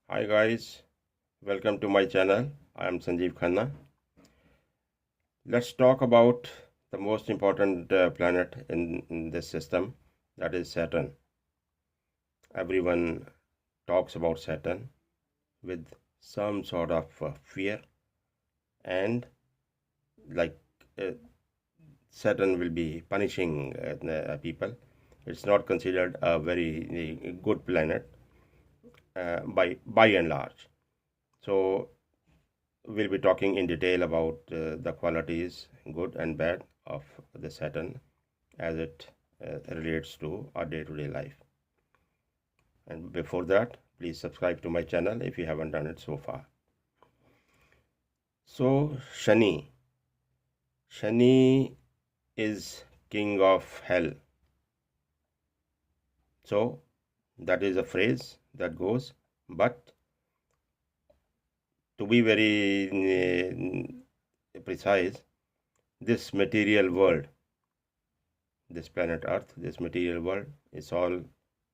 Hi guys, welcome to my channel. I am Sanjeev Khanna. Let's talk about the most important planet in this system, that is Saturn. Everyone talks about Saturn with some sort of fear, and like uh, Saturn will be punishing people. It's not considered a very good planet by and large. So we'll be talking in detail about the qualities, good and bad, of the Saturn as it relates to our day-to-day life. And before that, please subscribe to my channel if you haven't done it so far. So, Shani is king of hell. So, that is a phrase that goes, but to be very precise, this material world, this planet Earth, this material world is all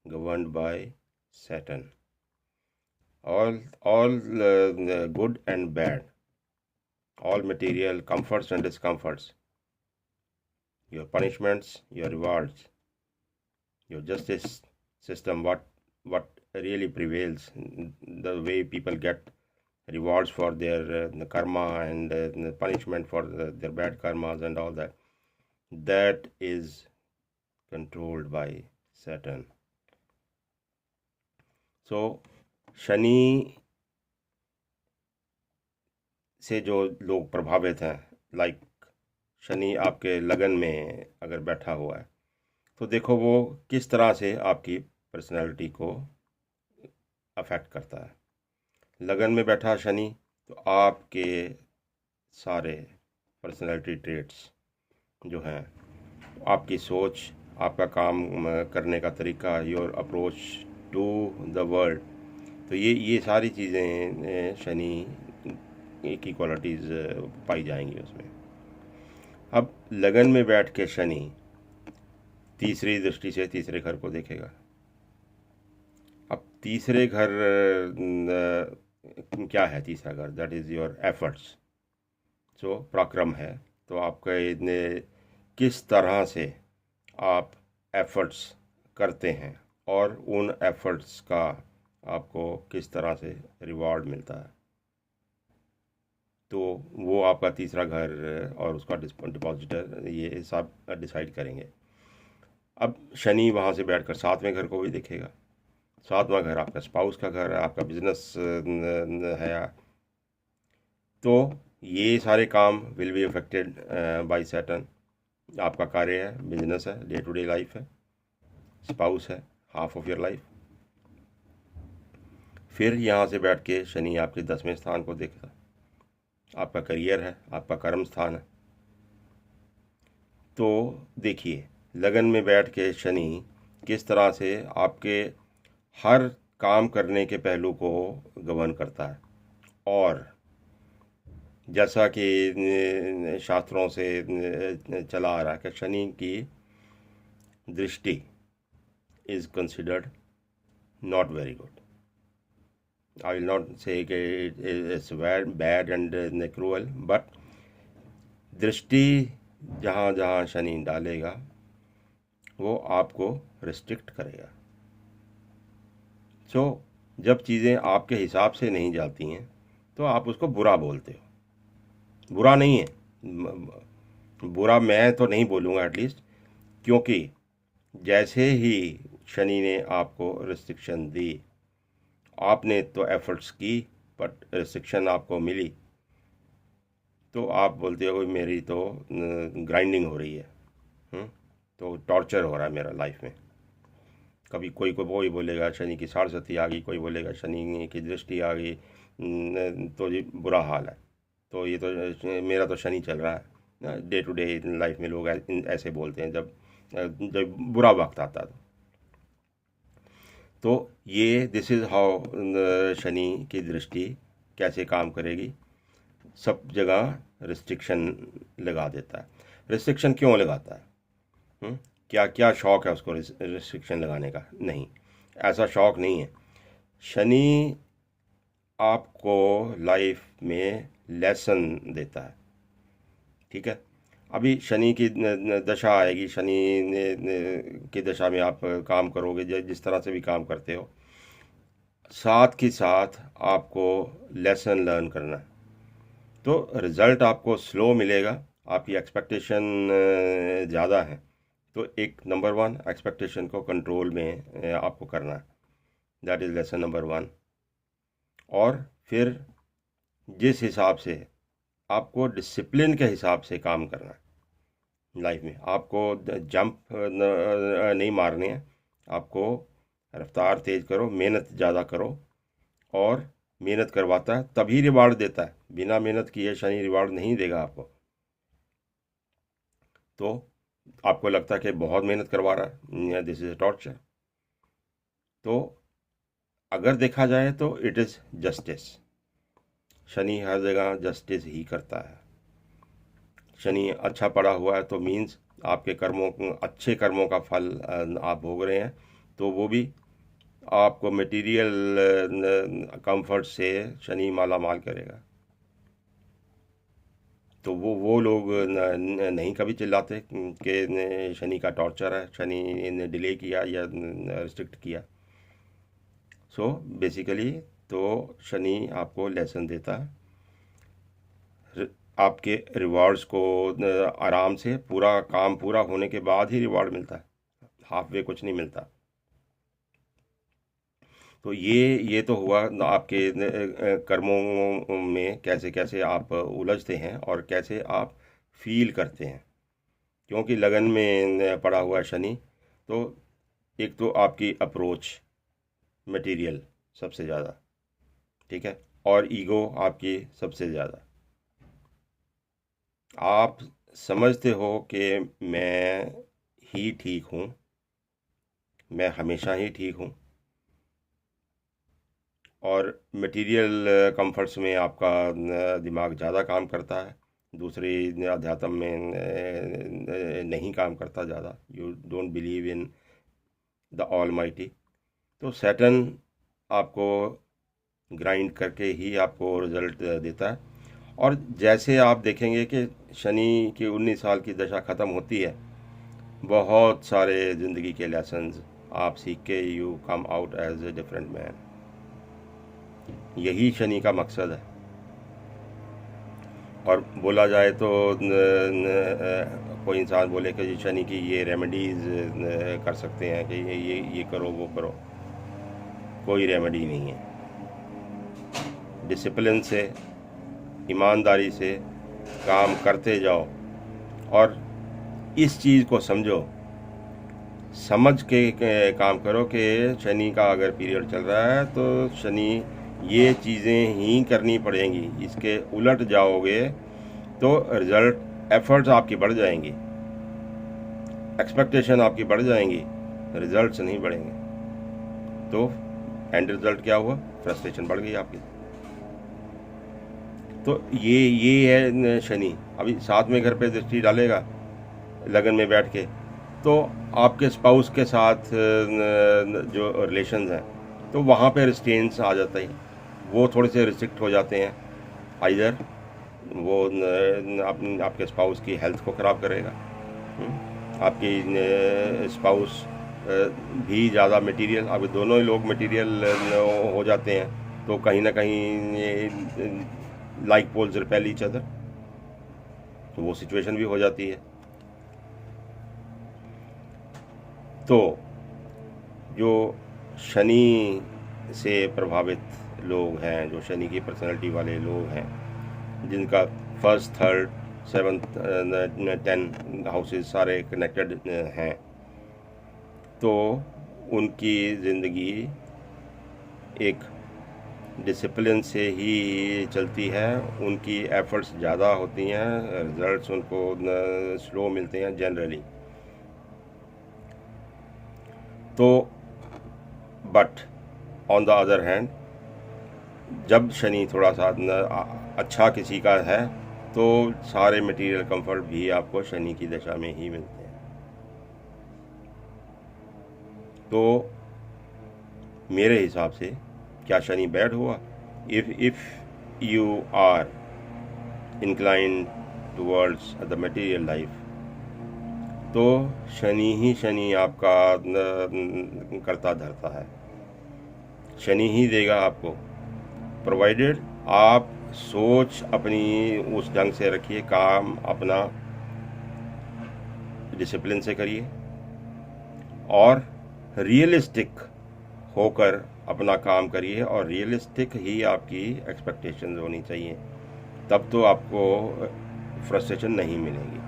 governed by Saturn. All good and bad, all material comforts and discomforts, your punishments, your rewards, your justice system, what really prevails, the way people get rewards for their the karma and the punishment for their bad karmas and all that, that is controlled by Saturn. So Shani से जो लोग प्रभावित हैं, like Shani आपके लगन में अगर बैठा हुआ है तो देखो वो किस तरह से आपकी पर्सनैलिटी को अफेक्ट करता है। लगन में बैठा शनि तो आपके सारे पर्सनैलिटी ट्रेट्स जो हैं, आपकी सोच, आपका काम करने का तरीका, your approach to the world, तो ये सारी चीज़ें शनि की क्वालिटीज़ पाई जाएंगी उसमें। अब लगन में बैठ के शनि तीसरी दृष्टि से तीसरे घर को देखेगा। अब तीसरे घर क्या है? तीसरा घर दैट इज़ योर एफर्ट्स, जो पराक्रम है। तो आपका इतने किस तरह से आप एफर्ट्स करते हैं और उन एफर्ट्स का आपको किस तरह से रिवॉर्ड मिलता है, तो वो आपका तीसरा घर और उसका डिपॉजिटर ये सब डिसाइड करेंगे। अब शनि वहाँ से बैठकर सातवें घर को भी देखेगा। सातवां घर आपका स्पाउस का घर है, आपका बिजनेस है। तो ये सारे काम will be affected by Saturn. आपका कार्य है, बिजनेस है, डे टू डे लाइफ है, स्पाउस है, हाफ ऑफ योर लाइफ। फिर यहाँ से बैठ के शनि आपके 10वें स्थान को देखता, आपका करियर है, आपका कर्म स्थान है। तो देखिए लगन में बैठ के शनि किस तरह से आपके हर काम करने के पहलू को गवर्न करता है। और जैसा कि शास्त्रों से चला आ रहा है कि शनि की दृष्टि is considered not very good. I will not say it's bad and cruel, but दृष्टि जहाँ जहाँ शनि डालेगा वो आपको रिस्ट्रिक्ट करेगा। सो जब चीज़ें आपके हिसाब से नहीं जाती हैं तो आप उसको बुरा बोलते हो। बुरा नहीं है, बुरा मैं तो नहीं बोलूँगा एटलीस्ट, क्योंकि जैसे ही शनि ने आपको रिस्ट्रिक्शन दी, आपने तो एफर्ट्स की बट रिस्ट्रिक्शन आपको मिली, तो आप बोलते हो मेरी तो ग्राइंडिंग हो रही है, तो टॉर्चर हो रहा है मेरा लाइफ में। कभी कोई कोई बोलेगा शनि की साढ़सती आ गई, कोई बोलेगा शनि की दृष्टि आ गई, तो जी बुरा हाल है। तो ये तो मेरा तो शनि चल रहा है। डे टू डे लाइफ में लोग ऐसे बोलते हैं जब जब बुरा वक्त आता है। तो ये दिस इज़ हाउ शनि की दृष्टि कैसे काम करेगी। सब जगह रिस्ट्रिक्शन लगा देता है। रिस्ट्रिक्शन क्यों लगाता है? क्या क्या शौक है उसको रिस्ट्रिक्शन लगाने का? नहीं, ऐसा शौक नहीं है। शनि आपको लाइफ में लेसन देता है। ठीक है, अभी शनि की दशा आएगी, शनि की दशा में आप काम करोगे, जिस तरह से भी काम करते हो, साथ के साथ आपको लेसन लर्न करना है। तो रिज़ल्ट आपको स्लो मिलेगा, आपकी एक्सपेक्टेशन ज़्यादा है, तो एक नंबर वन, एक्सपेक्टेशन को कंट्रोल में आपको करना है, that is lesson number one. और फिर जिस हिसाब से आपको डिसिप्लिन के हिसाब से काम करना है लाइफ में, आपको जंप नहीं मारने हैं, आपको रफ्तार तेज़ करो, मेहनत ज़्यादा करो, और मेहनत करवाता है तभी रिवार्ड देता है, बिना मेहनत किए शनि रिवार्ड नहीं देगा आपको। तो आपको लगता है कि बहुत मेहनत करवा रहा है, दिस इज टॉर्चर। तो अगर देखा जाए तो इट इज़ जस्टिस, शनि हर जगह जस्टिस ही करता है। शनि अच्छा पड़ा हुआ है तो मीन्स आपके कर्मों, अच्छे कर्मों का फल आप भोग रहे हैं, तो वो भी आपको मटेरियल कंफर्ट से शनि माला माल करेगा। तो वो लोग नहीं कभी चिल्लाते कि शनि का टॉर्चर है, शनि ने डिले किया या रिस्ट्रिक्ट किया। सो बेसिकली तो शनि आपको लेसन देता है, आपके रिवार्ड्स को आराम से, पूरा काम पूरा होने के बाद ही रिवार्ड मिलता है, हाफ वे कुछ नहीं मिलता। तो ये तो हुआ आपके कर्मों में कैसे कैसे आप उलझते हैं और कैसे आप फील करते हैं, क्योंकि लगन में पड़ा हुआ है शनि। तो एक तो आपकी अप्रोच मटेरियल सबसे ज़्यादा, ठीक है, और ईगो आपकी सबसे ज़्यादा। आप समझते हो कि मैं ही ठीक हूँ, मैं हमेशा ही ठीक हूँ, और मटेरियल कंफर्ट्स में आपका दिमाग ज़्यादा काम करता है, दूसरे अध्यात्म में नहीं काम करता ज़्यादा। You don't believe in the almighty. तो सैटर्न आपको ग्राइंड करके ही आपको रिजल्ट देता है। और जैसे आप देखेंगे कि शनि की 19 साल की दशा ख़त्म होती है, बहुत सारे ज़िंदगी के लेसन्स आप सीख के you come out as a different man. यही शनि का मकसद है। और बोला जाए तो कोई इंसान बोले कि शनि की ये रेमेडीज़ कर सकते हैं कि ये करो वो करो, कोई रेमेडी नहीं है। डिसिप्लिन से, ईमानदारी से काम करते जाओ, और इस चीज़ को समझो, समझ के काम करो कि शनि का अगर पीरियड चल रहा है तो शनि ये चीज़ें ही करनी पड़ेंगी, इसके उलट जाओगे तो रिज़ल्ट, एफर्ट्स आपकी बढ़ जाएंगी, एक्सपेक्टेशन आपकी बढ़ जाएंगी, रिजल्ट्स नहीं बढ़ेंगे। तो एंड रिजल्ट क्या हुआ? फ्रस्ट्रेशन बढ़ गई आपकी। तो ये है शनि। अभी साथ में घर पे दृष्टि डालेगा लगन में बैठ के, तो आपके स्पाउस के साथ जो रिलेशंस हैं तो वहाँ पे रिस्ट्रेंट्स आ जाता है, वो थोड़े से रिस्ट्रिक्ट हो जाते हैं। आइदर वो आपके स्पाउस की हेल्थ को ख़राब करेगा, आपकी स्पाउस भी ज़्यादा मटेरियल, अब दोनों ही लोग मटेरियल हो जाते हैं, तो कहीं ना कहीं like poles repel each other, तो वो सिचुएशन भी हो जाती है। तो जो शनि से प्रभावित लोग हैं, जो शनि की पर्सनैलिटी वाले लोग हैं, जिनका फर्स्ट, थर्ड, 7th, 10 हाउसेस सारे कनेक्टेड हैं, तो उनकी ज़िंदगी एक डिसिप्लिन से ही चलती है, उनकी एफर्ट्स ज़्यादा होती हैं, रिजल्ट्स उनको स्लो मिलते हैं जनरली। तो but on the other hand, जब शनि थोड़ा सा अच्छा किसी का है तो सारे मटेरियल कंफर्ट भी आपको शनि की दशा में ही मिलते हैं। तो मेरे हिसाब से क्या शनि बैड हुआ? if you are inclined towards the material life, तो शनि ही शनि आपका करता धरता है, शनि ही देगा आपको, प्रोवाइडेड आप सोच अपनी उस ढंग से रखिए, काम अपना डिसिप्लिन से करिए और रियलिस्टिक होकर अपना काम करिए, और रियलिस्टिक ही आपकी एक्सपेक्टेशंस होनी चाहिए, तब तो आपको फ्रस्ट्रेशन नहीं मिलेगी।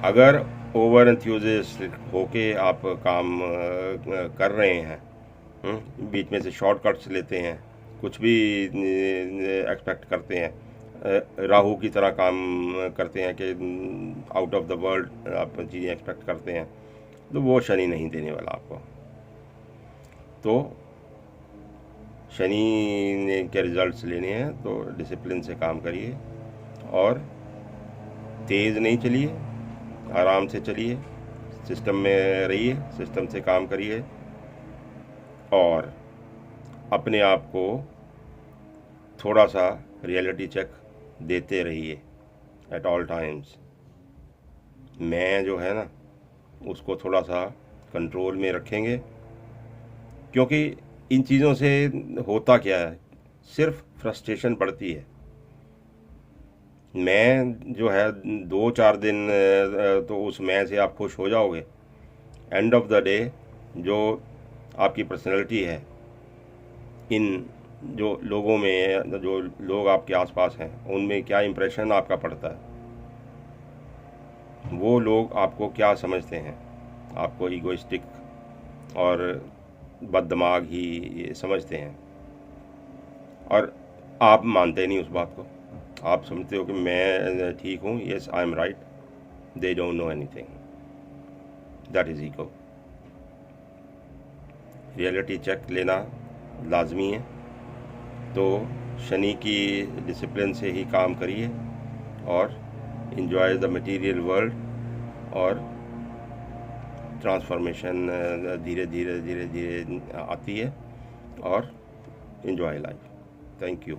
अगर ओवर एंथ्यूजियास्टिक होके आप काम कर रहे हैं, बीच में से शॉर्टकट्स लेते हैं, कुछ भी एक्सपेक्ट करते हैं, राहु की तरह काम करते हैं कि आउट ऑफ द वर्ल्ड आप चीज़ें एक्सपेक्ट करते हैं, तो वो शनि नहीं देने वाला आपको। तो शनि के रिजल्ट्स लेने हैं तो डिसिप्लिन से काम करिए और तेज़ नहीं चलिए, आराम से चलिए, सिस्टम में रहिए, सिस्टम से काम करिए और अपने आप को थोड़ा सा रियलिटी चेक देते रहिए एट ऑल टाइम्स। मैं जो है ना उसको थोड़ा सा कंट्रोल में रखेंगे, क्योंकि इन चीज़ों से होता क्या है, सिर्फ फ्रस्ट्रेशन बढ़ती है। मैं जो है 2-4 दिन तो उस मैं से आप खुश हो जाओगे, एंड ऑफ द डे जो आपकी पर्सनैलिटी है, इन जो लोगों में, जो लोग आपके आसपास हैं, उनमें क्या इम्प्रेशन आपका पड़ता है, वो लोग आपको क्या समझते हैं, आपको ईगोइस्टिक और बददिमाग ही समझते हैं, और आप मानते नहीं उस बात को। आप समझते हो कि मैं ठीक हूँ, yes I am right, they don't know anything, that is ego. Reality check लेना लाजमी है, तो शनि की डिसिप्लिन से ही काम करिए और इन्जॉय द मटेरियल वर्ल्ड, और ट्रांसफॉर्मेशन धीरे धीरे धीरे धीरे आती है, और इन्जॉय लाइफ। Thank you.